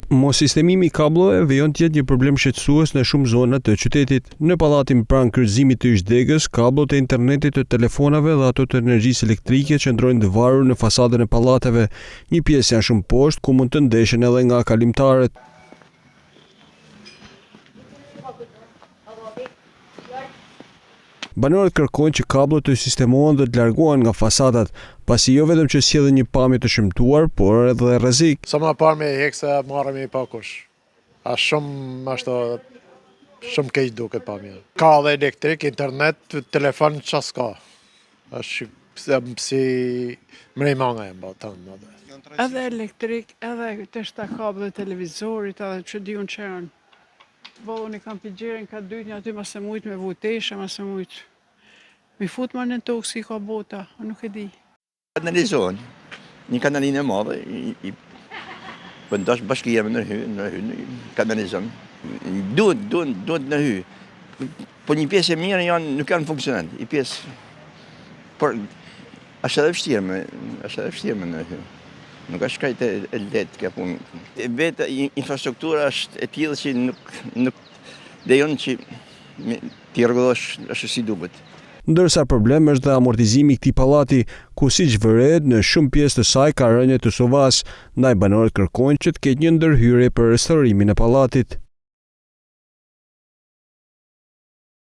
Mos sistemimi i kabllove vijon të jetë një problem shqetësues në shumë zona të qytetit. Në pallatin pranë kryqëzimit të Yçdegës, kabllot e internetit, të telefonave dhe ato të energjisë elektrike qëndrojnë të varur në fasadën e pallateve. Një pjesë janë shumë poshtë ku mund të ndeshen edhe nga kalimtarët. Banorët kërkojnë që kabllot të sistemohen dhe të largohen nga fasadat, pasi jo vetëm që sjellin një pamje të shëmtuar, por edhe rrezik. Sa më parë me hek se marrëm pa kush. Shumë keq duket pamja. Ka edhe elektrik, internet, telefon ças ka. Është si mrejmanga e mbatan. Edhe elektrik, edhe teshta kabllë televizorit, edhe që di unë që janë. Unë i kam pigjerin ka dytë një aty masë mujtë me vujteshe, masë mujtë. Mi fut ma në tokë si ka bota, nuk e di. Kanalizohen, një kanalinë e madhe, pëndash bashkijeme në hy, kanalizon. Duhet në hy. Po një pjesë e mirë nuk janë funksionant, një pjesë. Por, është edhe vështirë me në hy. Nuk është kajt e letë kjo punë. Vetë infrastruktura është e tillë që nuk lejon që t'i rregullosh ashtu si duhet. Ndërsa problem është dhe amortizimi i këtij pallati, ku siç vëret në shumë pjesë të saj ka rënje të sovas, ndaj banorët kërkojnë që të ketë një ndërhyrje për restaurimin e pallatit.